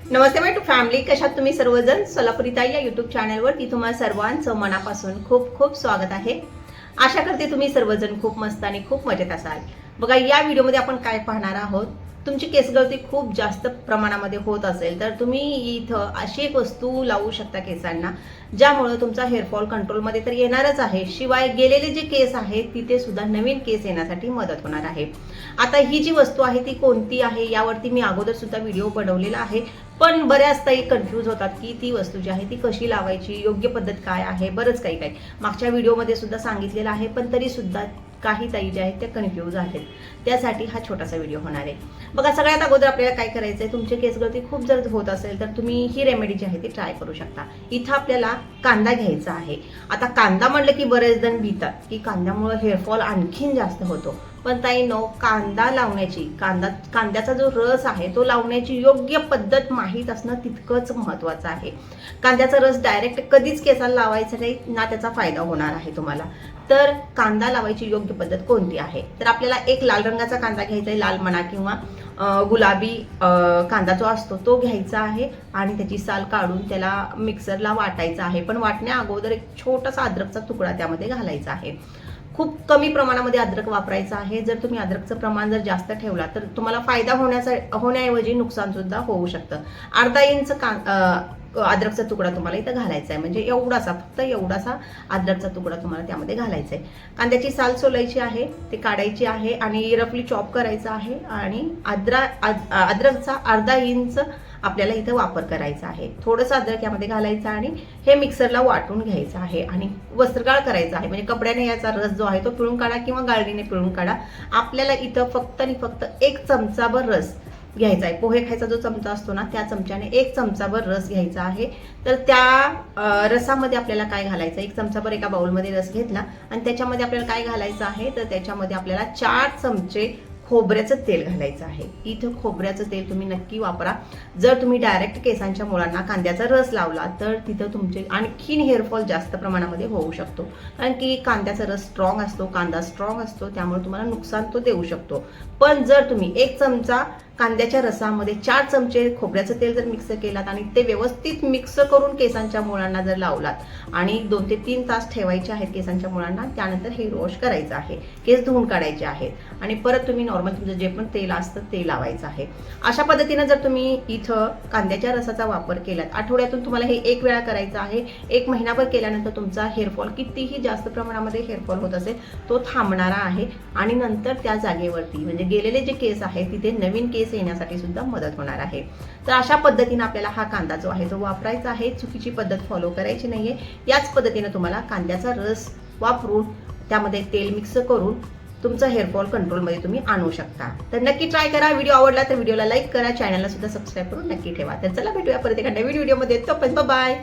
Namaste my to family, कशात तुम्ही सर्वजण. सोलापुरी ताई या यूट्यूब चॅनलवरती तुम्हा सर्वांचं मनापासून खूप खूप स्वागत आहे. आशा करते तुम्ही सर्वजण खूप मस्त आणि खूप मजेत असाल. बघा, या व्हिडिओमध्ये आपण काय पाहणार आहोत. तुमची केसगळती खूप जास्त प्रमाणामध्ये होत असेल तर तुम्ही इथं अशी एक वस्तू लावू शकता केसांना, ज्यामुळे तुमचा हेअरफॉल कंट्रोलमध्ये तर येणारच आहे, शिवाय गेलेले जे केस आहेत तिथे सुद्धा नवीन केस येण्यासाठी मदत होणार आहे. आता ही जी वस्तू आहे ती कोणती आहे यावरती मी अगोदर सुद्धा व्हिडिओ बनवलेला आहे, पण बऱ्याच ताई कन्फ्यूज होतात की ती वस्तू जी आहे ती कशी लावायची, योग्य पद्धत काय आहे, बरंच काही काही मागच्या व्हिडिओमध्ये सुद्धा सांगितलेलं आहे, पण तरी सुद्धा काही ताई ज्या आहेत त्या कन्फ्यूज आहेत. त्यासाठी हा छोटासा व्हिडिओ होणार आहे. बघा, सगळ्यात अगोदर आपल्याला काय करायचं आहे, तुमची केसगळती खूप जर होत असेल तर तुम्ही ही रेमेडी जी आहे ती ट्राय करू शकता. इथं आपल्याला कांदा घ्यायचा आहे. आता कांदा म्हटलं की बरेच जण भीतात की कांद्यामुळे हेअरफॉल आणखीन जास्त होतो, पण ताई नो, कांदा लावण्याची कांद्याचा जो रस आहे तो लावण्याची योग्य पद्धत माहीत असणं तितकंच महत्त्वाचं आहे. कांद्याचा रस डायरेक्ट कधीच केसाला लावायचा नाही ना, त्याचा फायदा होणार आहे तुम्हाला. तर कांदा लावायची योग्य पद्धत कोणती आहे, तर आपल्याला एक लाल रंगाचा कांदा घ्यायचा आहे, लाल म्हणा किंवा गुलाबी कांदा जो असतो तो घ्यायचा आहे आणि त्याची साल काढून त्याला मिक्सरला वाटायचा आहे. पण वाटण्या अगोदर एक छोटासा अद्रकचा तुकडा त्यामध्ये घालायचा आहे. खूप कमी प्रमाणामध्ये अद्रक वापरायचं आहे. जर तुम्ही अद्रकचं प्रमाण जर जास्त ठेवला तर तुम्हाला फायदा होण्याऐवजी नुकसान सुद्धा होऊ शकतं. अर्धा इंच अद्रकचा तुकडा तुम्हाला इथं घालायचा आहे, म्हणजे एवढासा, फक्त एवढासा अद्रकचा तुकडा तुम्हाला त्यामध्ये घालायचा आहे. कांद्याची साल सोलायची आहे, ते काढायची आहे आणि रफली चॉप करायचं आहे आणि अद्रकचा अर्धा इंच आपल्याला इथं वापर करायचा आहे. थोडंसं अद्रक यामध्ये घालायचं आणि हे मिक्सरला वाटून घ्यायचं आहे आणि वस्त्रगाळ करायचं आहे, म्हणजे कपड्याने याचा रस जो आहे तो पिळून काढा किंवा गाळणीने पिळून काढा. आपल्याला इथं फक्त आणि फक्त 1 चमचाभर रस घ्यायचा आहे. पोहे खायचा जो चमचा असतो ना, त्या चमच्याने 1 चमचाभर रस घ्यायचा आहे. तर त्या रसामध्ये आपल्याला काय घालायचं, 1 चमचाभर एका बाउलमध्ये रस घेतला आणि त्याच्यामध्ये आपल्याला काय घालायचं आहे, तर त्याच्यामध्ये आपल्याला 4 चमचे खोबऱ्याचं तेल घालायचं आहे. इथं खोबऱ्याचं तेल तुम्ही नक्की वापरा. जर तुम्ही डायरेक्ट केसांच्या मुळांना कांद्याचा रस लावला तर तिथं तुमचे आणखीन हेअरफॉल जास्त प्रमाणामध्ये होऊ शकतो, कारण की कांद्याचा रस स्ट्रॉंग असतो, कांदा स्ट्रॉंग असतो, त्यामुळे तुम्हाला नुकसान तो देऊ शकतो. पण जर तुम्ही 1 चमचा कांद्याच्या रसामध्ये 4 चमचे खोबऱ्याचं तेल जर मिक्स केलात आणि ते व्यवस्थित मिक्स करून केसांच्या मुळांना जर लावलात आणि 2 ते 3 तास ठेवायचे आहेत केसांच्या मुळांना, त्यानंतर हेअर वॉश करायचं आहे, केस धुवून काढायचे आहेत आणि परत तुम्ही नॉर्मल तुमचं जे पण तेल असतं ते लावायचं आहे. अशा पद्धतीनं जर तुम्ही इथं कांद्याच्या रसाचा वापर केलात, आठवड्यातून तुम्हाला हे 1 वेळा करायचं आहे. 1 महिनाभर केल्यानंतर तुमचा हेअरफॉल कितीही जास्त प्रमाणामध्ये हेअरफॉल होत असेल तो थांबणारा आहे आणि नंतर त्या जागेवरती म्हणजे गेलेले जे केस आहेत तिथे नवीन केस येण्यासाठी सुद्धा मदत होणार आहे. तर अशा पद्धतीने आपल्याला हा कांदा जो आहे तो वापरायचा आहे. चुकीची पद्धत फॉलो करायची नाहीये. याच पद्धतीने तुम्हाला कांद्याचा रस वापरून त्यामध्ये तेल मिक्स करून तुमचा हेअरफॉल कंट्रोलमध्ये तुम्ही आणू शकता. तर नक्की ट्राय करा. व्हिडिओ आवडला तर व्हिडिओला लाईक करा, चॅनलला सुद्धा सबस्क्राईब करून नक्की ठेवा. तर चला, भेटूया परत एका नवीन व्हिडिओमध्ये. तोपर्यंत बाय.